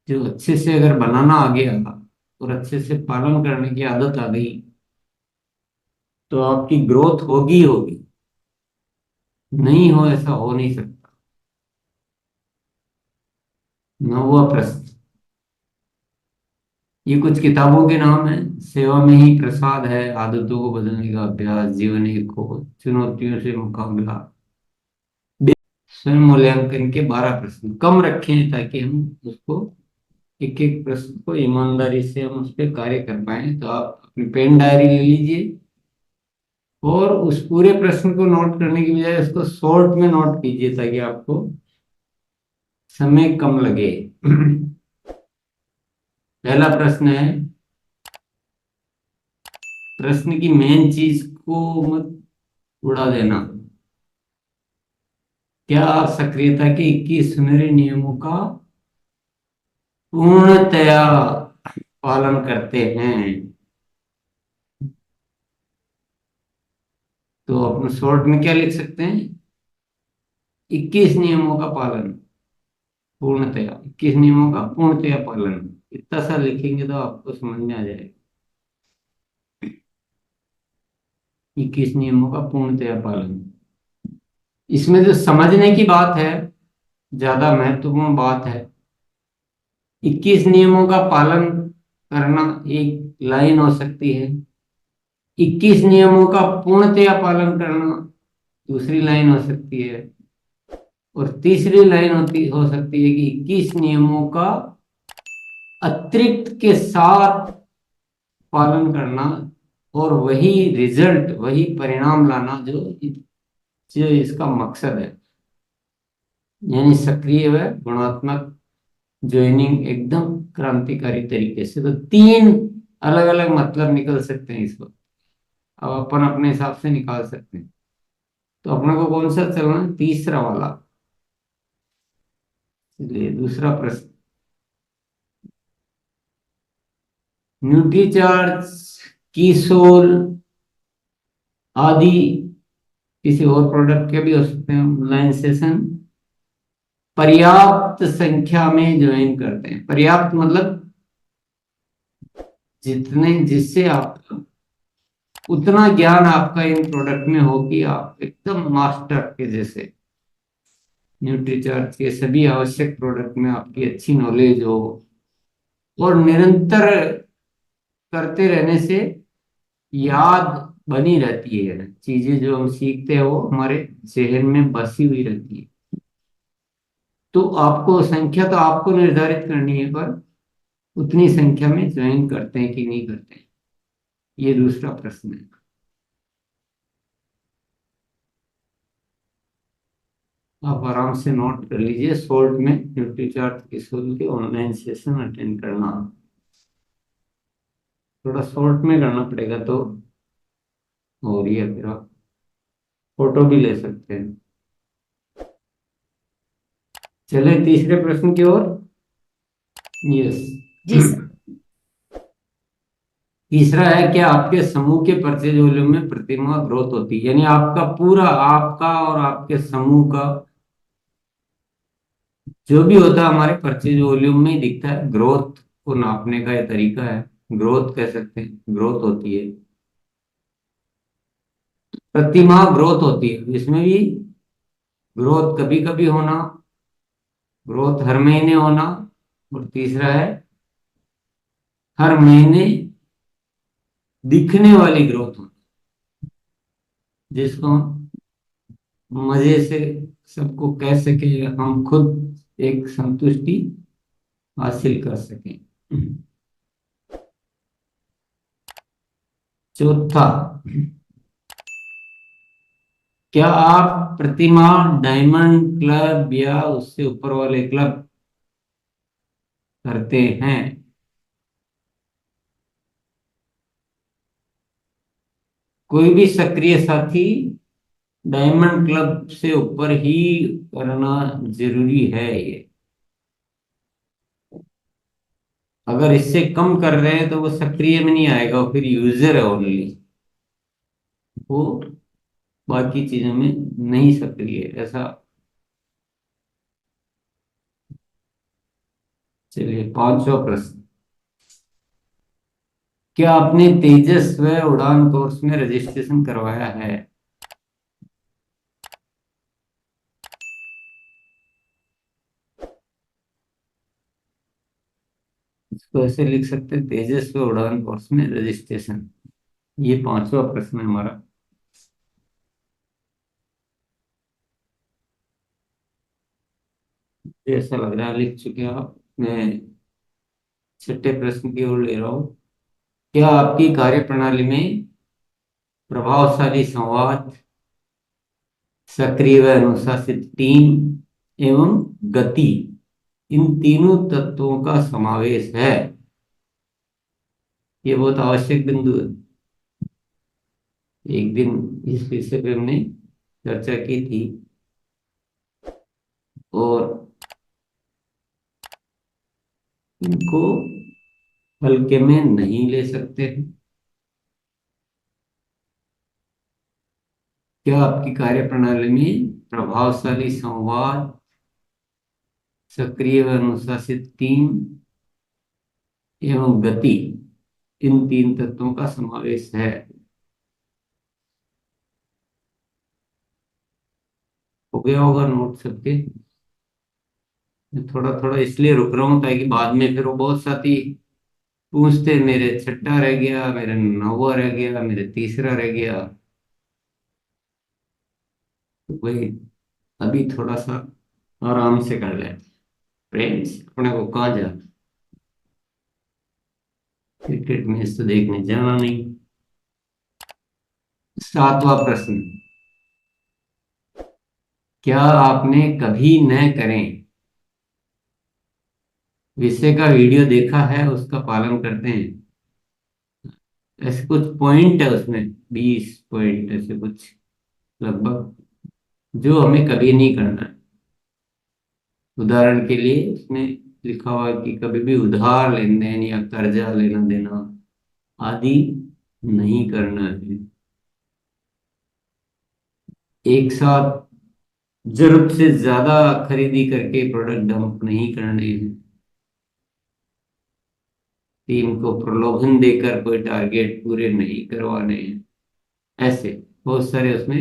जो अच्छे से अगर बनाना आ गया और अच्छे से पालन करने की आदत आ गई तो आपकी ग्रोथ होगी ही होगी। नहीं हो ऐसा हो नहीं सकता। 9वां प्रश्न। ये कुछ किताबों के नाम है। सेवा में ही प्रसाद है, आदतों को बदलने का अभ्यास, जीवन एक खोज, चुनौतियों से मुकाबला, स्वयं मूल्यांकन के 12 प्रश्न कम रखे हैं ताकि हम उसको एक एक प्रश्न को ईमानदारी से हम उस पर कार्य कर पाए। तो आप अपनी पेन डायरी ले लीजिए और उस पूरे प्रश्न को नोट करने की बजाय उसको शॉर्ट में नोट कीजिए ताकि आपको समय कम लगे। पहला प्रश्न है, प्रश्न की मेन चीज को मत उड़ा देना। क्या आप सक्रियता के 21 सुनहरे नियमों का पूर्णतया पालन करते हैं? तो अपने शॉर्ट में क्या लिख सकते हैं? 21 नियमों का पालन पूर्णतया, 21 नियमों का पूर्णतया पालन। इतना सा लिखेंगे तो आपको समझ में आ जाएगा। 21 नियमों का पूर्णतया पालन। इसमें जो समझने की बात है, ज्यादा महत्वपूर्ण बात है। 21 नियमों का पालन करना एक लाइन हो सकती है, 21 नियमों का पूर्णतया पालन करना दूसरी लाइन हो सकती है, और तीसरी लाइन होती हो सकती है कि 21 नियमों का अतिरिक्त के साथ पालन करना और वही रिजल्ट, वही परिणाम लाना जो जो इसका मकसद है। यानी सक्रिय व गुणात्मक ज्वाइनिंग एकदम क्रांतिकारी तरीके से। तो तीन अलग अलग मतलब निकल सकते हैं इस वक्त। अब अपन अपने हिसाब से निकाल सकते हैं। तो अपने को कौन सा चलना है? तीसरा वाला। चलिए दूसरा प्रश्न। न्यूट्रीचार्ज, कीसोल आदि किसी और प्रोडक्ट के भी हो सकते हैं, ऑनलाइन सेशन पर्याप्त संख्या में ज्वाइन करते हैं। पर्याप्त मतलब जितने, जिससे आप उतना ज्ञान आपका इन प्रोडक्ट में हो कि आप एकदम मास्टर के जैसे। न्यूट्रीचार्ज के सभी आवश्यक प्रोडक्ट में आपकी अच्छी नॉलेज हो और निरंतर करते रहने से याद बनी रहती है। चीजें जो हम सीखते हैं वो हमारे जहन में बसी हुई रहती है। तो आपको संख्या तो आपको निर्धारित करनी है, पर उतनी संख्या में ज्वाइन करते हैं कि नहीं करते हैं, ये दूसरा प्रश्न है। आप आराम से नोट कर लीजिए शॉर्ट में। न्यूट्रीचार्ट के स्कूल के ऑनलाइन सेशन अटेंड करना, थोड़ा शॉर्ट में करना पड़ेगा तो हो रही है। फिर आप फोटो भी ले सकते हैं। चले तीसरे प्रश्न की ओर। यस। जी सर। तीसरा है, क्या आपके समूह के परचेज वॉल्यूम में प्रतिमाह ग्रोथ होती है? यानी आपका पूरा, आपका और आपके समूह का जो भी होता है हमारे परचेज वॉल्यूम में ही दिखता है। ग्रोथ को नापने का ये तरीका है, ग्रोथ कह सकते हैं, ग्रोथ होती है। प्रतिमाह ग्रोथ होती है, इसमें भी ग्रोथ कभी कभी होना, ग्रोथ हर महीने होना, और तीसरा है हर महीने दिखने वाली ग्रोथ होना, जिसको हम मजे से सबको कह सके, हम खुद एक संतुष्टि हासिल कर सकें। चौथा, क्या आप प्रतिमाह डायमंड क्लब या उससे ऊपर वाले क्लब करते हैं? कोई भी सक्रिय साथी डायमंड क्लब से ऊपर ही करना जरूरी है ये। अगर इससे कम कर रहे हैं तो वो सक्रिय में नहीं आएगा, वो फिर यूजर है ओनली, वो बाकी चीजों में नहीं सक्रिय है। ऐसा चलिए, पांचवा प्रश्न। क्या आपने तेजस व उड़ान कोर्स में रजिस्ट्रेशन करवाया है? इसको ऐसे लिख सकते हैं, तेजस व उड़ान कोर्स में रजिस्ट्रेशन। ये पांचवा प्रश्न है हमारा। ऐसा लग रहा है लिख चुके हैं आप। मैं छठे प्रश्न की ओर ले रहा हूँ। क्या आपकी कार्यप्रणाली में प्रभावशाली संवाद, सक्रिय व अनुशासित टीम एवं गति, इन तीनों तत्वों का समावेश है? ये बहुत आवश्यक बिंदु है। एक दिन इस विषय पे हमने चर्चा की थी, और इनको हल्के में नहीं ले सकते हैं। क्या आपकी कार्यप्रणाली में प्रभावशाली संवाद, सक्रिय व अनुशासित टीम एवं गति, इन तीन तत्वों का समावेश है? हो गया होगा नोट सबके? मैं थोड़ा थोड़ा इसलिए रुक रहा हूँ ताकि बाद में फिर वो बहुत साथी पूछते, मेरे छठा रह गया, मेरे नौवा रह गया, मेरे तीसरा रह गया। तो भाई, अभी थोड़ा सा आराम से कर ले फ्रेंड्स, अपने को कहाँ जा, क्रिकेट मैच तो देखने जाना नहीं। सातवां प्रश्न। क्या आपने कभी न करें विषय का वीडियो देखा है, उसका पालन करते हैं? ऐसे कुछ पॉइंट है उसमें, 20 पॉइंट ऐसे कुछ लगभग, जो हमें कभी नहीं करना है। उदाहरण के लिए उसमें लिखा हुआ है कि कभी भी उधार लेन देन या कर्जा लेना देना आदि नहीं करना है। एक साथ जरूरत से ज्यादा खरीदी करके प्रोडक्ट डंप नहीं करने हैं। टीम को प्रलोभन देकर कोई टारगेट पूरे नहीं करवाने हैं। ऐसे बहुत सारे उसमें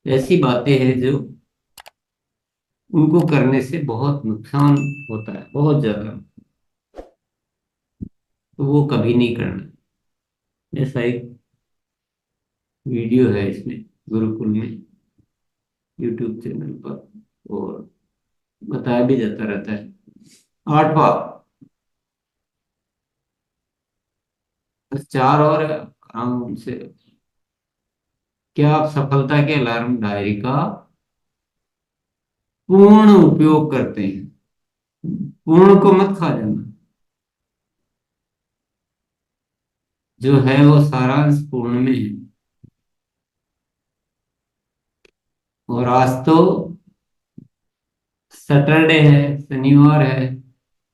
ऐसी बातें हैं जो उनको करने से बहुत नुकसान होता है, बहुत ज्यादा। तो वो कभी नहीं करना। ऐसा एक वीडियो है इसमें, गुरुकुल में, यूट्यूब चैनल पर, और बताया भी जाता रहता है। आठवां। बस चार और है, आराम से। क्या आप सफलता के अलार्म डायरी का पूर्ण उपयोग करते हैं? पूर्ण को मत खा जाना, जो है वो सारांश पूर्ण में है। और आज तो सैटरडे है, शनिवार है,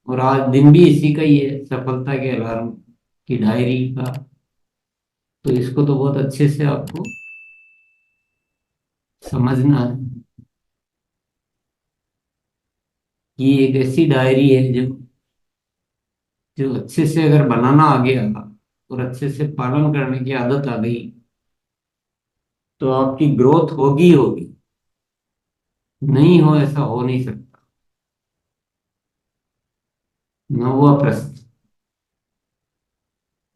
और आज दिन भी इसी का ही है, सफलता के अलार्म की डायरी का। तो इसको तो बहुत अच्छे से आपको समझना है कि ये एक ऐसी डायरी है जो जो अच्छे से अगर बनाना आ गया और अच्छे से पालन करने की आदत आ गई, तो आपकी ग्रोथ होगी ही होगी। नहीं हो ऐसा हो नहीं सकता। नौवा प्रश्न।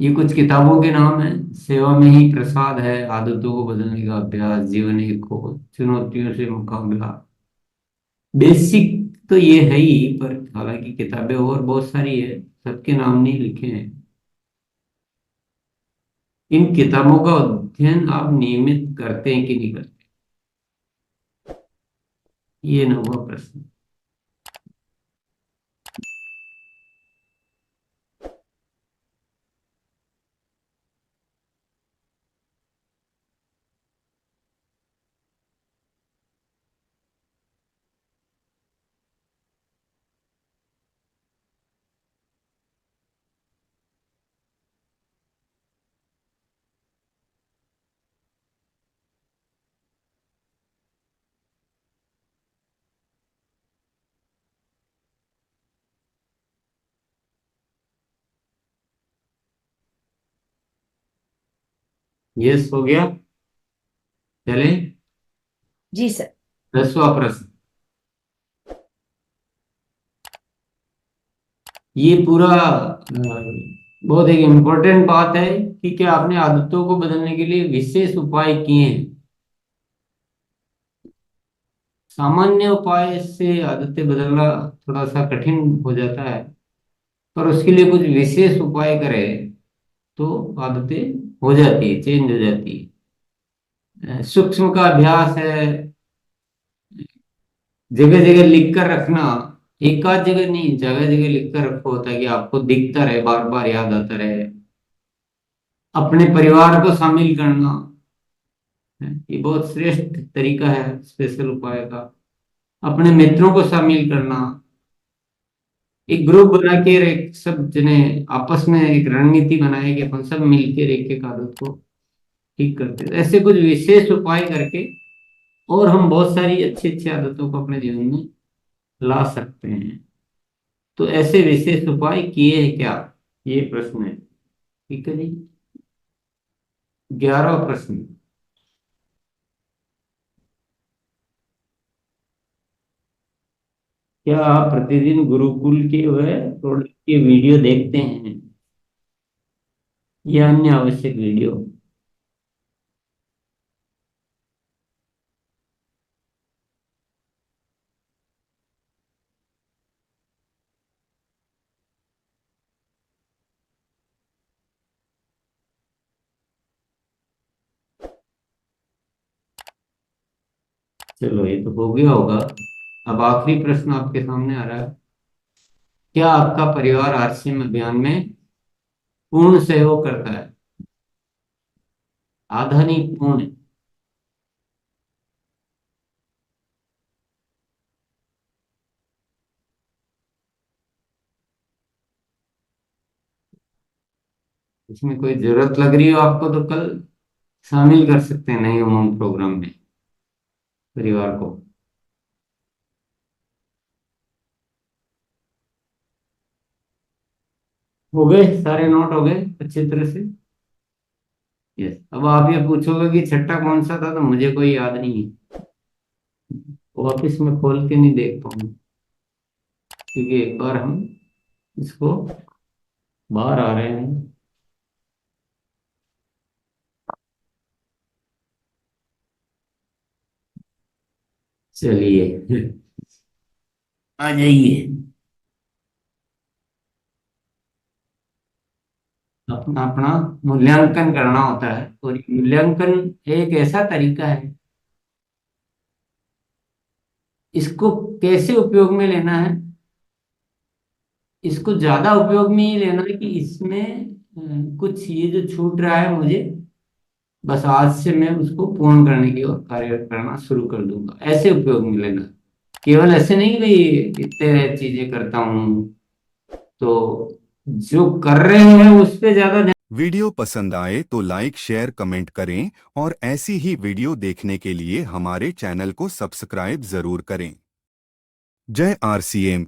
ये कुछ किताबों के नाम है। सेवा में ही प्रसाद है, आदतों को बदलने का अभ्यास, जीवन एक खोज, चुनौतियों से मुकाबला। बेसिक तो ये है ही, पर हालांकि किताबें और बहुत सारी है, सबके नाम नहीं लिखे हैं। इन किताबों का अध्ययन आप नियमित करते हैं कि नहीं करते? ये नौवा प्रश्न। यस हो गया। चले जी सर। 10वां प्रश्न। ये पूरा बहुत एक इम्पोर्टेंट बात है कि क्या आपने आदतों को बदलने के लिए विशेष उपाय किए हैं। सामान्य उपाय से आदतें बदलना थोड़ा सा कठिन हो जाता है, पर उसके लिए कुछ विशेष उपाय करें तो आदतें हो जाती है, चेंज हो जाती है। सूक्ष्म का अभ्यास है, जगह जगह लिख कर रखना। एक आध जगह नहीं, जगह जगह लिख कर रखो ताकि आपको दिखता रहे, बार बार याद आता रहे। अपने परिवार को शामिल करना, ये बहुत श्रेष्ठ तरीका है स्पेशल उपाय का। अपने मित्रों को शामिल करना, एक ग्रुप बना के एक सब जने आपस में एक रणनीति बनाए कि अपन सब मिलकर एक एक आदत को ठीक करते हैं। ऐसे कुछ विशेष उपाय करके और हम बहुत सारी अच्छी अच्छी आदतों को अपने जीवन में ला सकते हैं। तो ऐसे विशेष उपाय किए हैं क्या, ये प्रश्न है। ठीक है जी। 11वां प्रश्न। क्या आप प्रतिदिन गुरुकुल के वह प्रोडक्ट के वीडियो देखते हैं या अन्य आवश्यक वीडियो। चलो ये तो हो गया होगा। अब आखिरी प्रश्न आपके सामने आ रहा है। क्या आपका परिवार आरसीएम अभियान में पूर्ण सहयोग करता है। आधा नहीं, पूर्ण। इसमें कोई जरूरत लग रही हो आपको तो कल शामिल कर सकते हैं नए उमंग प्रोग्राम में परिवार को। हो गए सारे नोट, हो गए अच्छी तरह से। यस, अब आप ये पूछोगे कि छठा कौन सा था, तो मुझे कोई याद नहीं है। ऑफिस में खोल के नहीं देख पाऊंगा, क्योंकि एक बार हम इसको बाहर आ रहे हैं। चलिए आ जाइए। अपना अपना मूल्यांकन करना होता है, और ये मूल्यांकन एक ऐसा तरीका है, इसको कैसे उपयोग में लेना है। इसको ज्यादा उपयोग में ही लेना है कि इसमें कुछ ये जो छूट रहा है मुझे, बस आज से मैं उसको पूर्ण करने की ओर कार्य करना शुरू कर दूंगा, ऐसे उपयोग में लेना। केवल ऐसे नहीं कि भाई इतने चीजें करता हूँ, तो जो कर रहे हैं उस पे ज्यादा ध्यान। वीडियो पसंद आए तो लाइक शेयर कमेंट करें और ऐसी ही वीडियो देखने के लिए हमारे चैनल को सब्सक्राइब जरूर करें। जय आरसीएम।